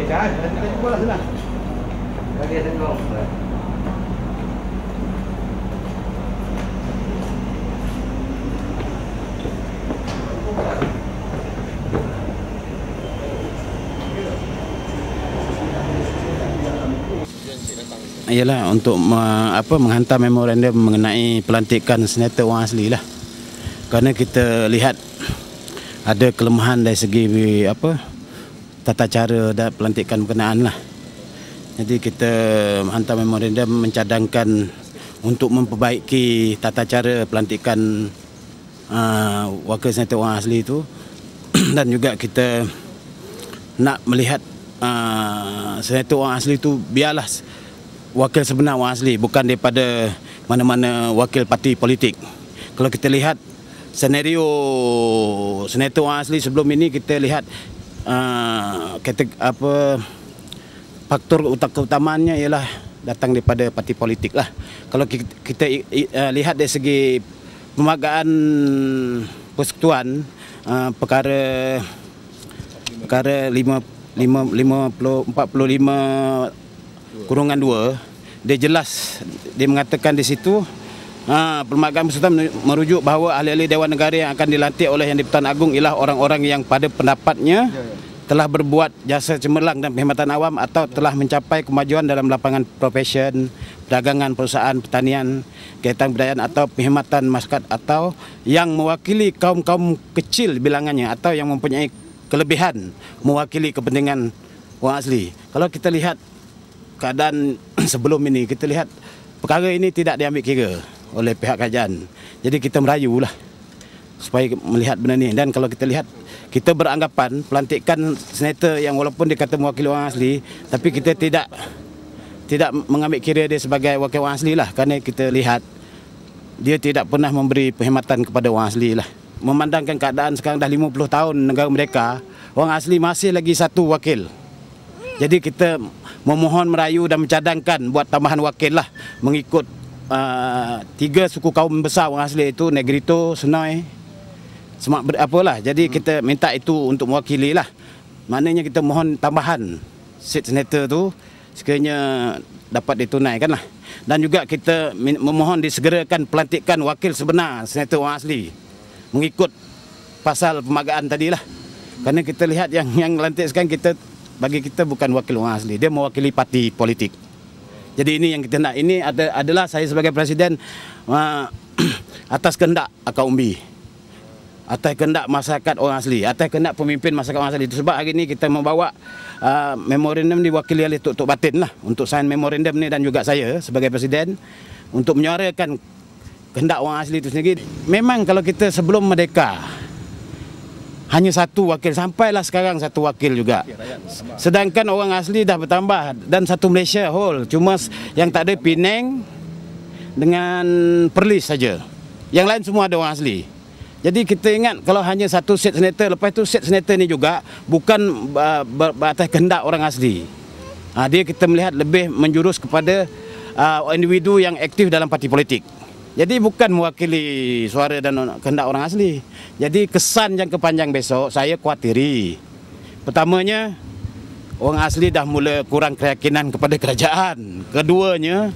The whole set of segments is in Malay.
kan? Kita jumpa lah sana. Dia tengok. Ialah untuk menghantar memorandum mengenai pelantikan senator orang asli lah. Kerana kita lihat ada kelemahan dari segi tata cara dan pelantikan berkenaan lah. Jadi kita menghantar memorandum mencadangkan untuk memperbaiki tata cara pelantikan wakil senator orang asli itu. Dan juga kita nak melihat senator orang asli itu biarlah wakil sebenar orang asli, bukan daripada mana-mana wakil parti politik. Kalau kita lihat senario senator orang asli sebelum ini, kita lihat faktor utamanya ialah datang daripada parti politik lah. Kalau kita lihat dari segi pemagahan persekutuan, perkara 45/2, dia jelas, dia mengatakan di situ Perlembagaan Persekutuan merujuk bahawa ahli-ahli Dewan Negara yang akan dilantik oleh Yang di-Pertuan Agong ialah orang-orang yang pada pendapatnya telah berbuat jasa cemerlang dan perkhidmatan awam atau telah mencapai kemajuan dalam lapangan profesion, perdagangan, perusahaan, pertanian, kegiatan budayaan atau perkhidmatan masyarakat, atau yang mewakili kaum-kaum kecil bilangannya atau yang mempunyai kelebihan mewakili kepentingan orang asli. Kalau kita lihat keadaan sebelum ini, kita lihat perkara ini tidak diambil kira oleh pihak kerajaan. Jadi kita merayulah supaya melihat benda ni. Dan kalau kita lihat, kita beranggapan pelantikan senator yang walaupun dia kata mewakili orang asli, tapi kita tidak mengambil kira dia sebagai wakil orang asli lah. Kerana kita lihat dia tidak pernah memberi perkhidmatan kepada orang asli lah. Memandangkan keadaan sekarang dah 50 tahun negara merdeka, orang asli masih lagi satu wakil. Jadi kita memohon, merayu dan mencadangkan buat tambahan wakil lah, mengikut 3 suku kaum besar orang asli, itu Negrito, Senoi, Semak apalah. Jadi kita minta itu untuk mewakili lah. Maknanya kita mohon tambahan seat senator tu sekiranya dapat ditunaikan lah. Dan juga kita memohon disegerakan pelantikan wakil sebenar senator orang asli mengikut pasal pemagaan tadi lah. Kerana kita lihat yang lantik sekarang, bagi kita bukan wakil orang asli, dia mewakili parti politik. Jadi ini yang kita nak. Ini adalah saya sebagai presiden atas kehendak Akak Umbi, atas kehendak masyarakat orang asli, atas kehendak pemimpin masyarakat orang asli. Itu sebab hari ini kita membawa memorandum diwakili oleh Tok Batin lah untuk sign memorandum ni, dan juga saya sebagai presiden untuk menyuarakan kehendak orang asli itu sendiri. Memang kalau kita sebelum merdeka hanya satu wakil, sampailah sekarang satu wakil juga. Sedangkan orang asli dah bertambah, dan satu Malaysia whole. Cuma yang tak ada Penang dengan Perlis saja. Yang lain semua ada orang asli. Jadi kita ingat, kalau hanya satu seat senator, lepas itu seat senator ni juga bukan atas kehendak orang asli. Dia kita melihat lebih menjurus kepada individu yang aktif dalam parti politik. Jadi bukan mewakili suara dan kehendak orang asli. Jadi kesan jangka panjang besok saya khawatiri. Pertamanya, orang asli dah mula kurang keyakinan kepada kerajaan. Keduanya,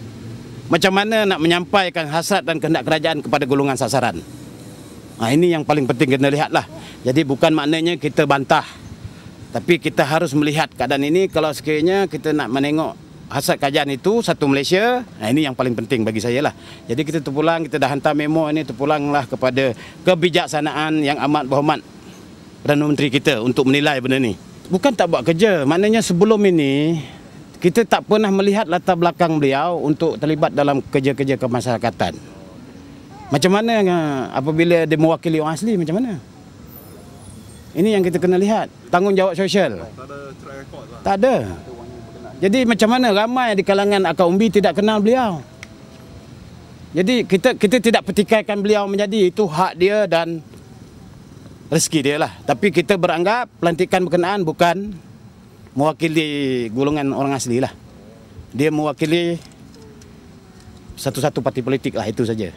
macam mana nak menyampaikan hasrat dan kehendak kerajaan kepada golongan sasaran. Ini yang paling penting kena lihatlah. Jadi bukan maknanya kita bantah, tapi kita harus melihat keadaan ini. Kalau sekiranya kita nak menengok hasrat kerajaan itu satu Malaysia, ini yang paling penting bagi saya lah. Jadi kita terpulang, kita dah hantar memo ini, terpulanglah kepada kebijaksanaan yang amat berhormat Perdana Menteri kita untuk menilai benda ni. Bukan tak buat kerja, maknanya sebelum ini kita tak pernah melihat latar belakang beliau untuk terlibat dalam kerja-kerja kemasyarakatan. Macam mana apabila dia mewakili orang asli, macam mana? Ini yang kita kena lihat, tanggungjawab sosial. Tak ada. Jadi macam mana ramai di kalangan Akak Umbi tidak kenal beliau. Jadi kita tidak petikaikan beliau menjadi, itu hak dia dan rezeki dia lah. Tapi kita beranggap pelantikan berkenaan bukan mewakili golongan orang asli lah. Dia mewakili satu-satu parti politik lah, itu saja.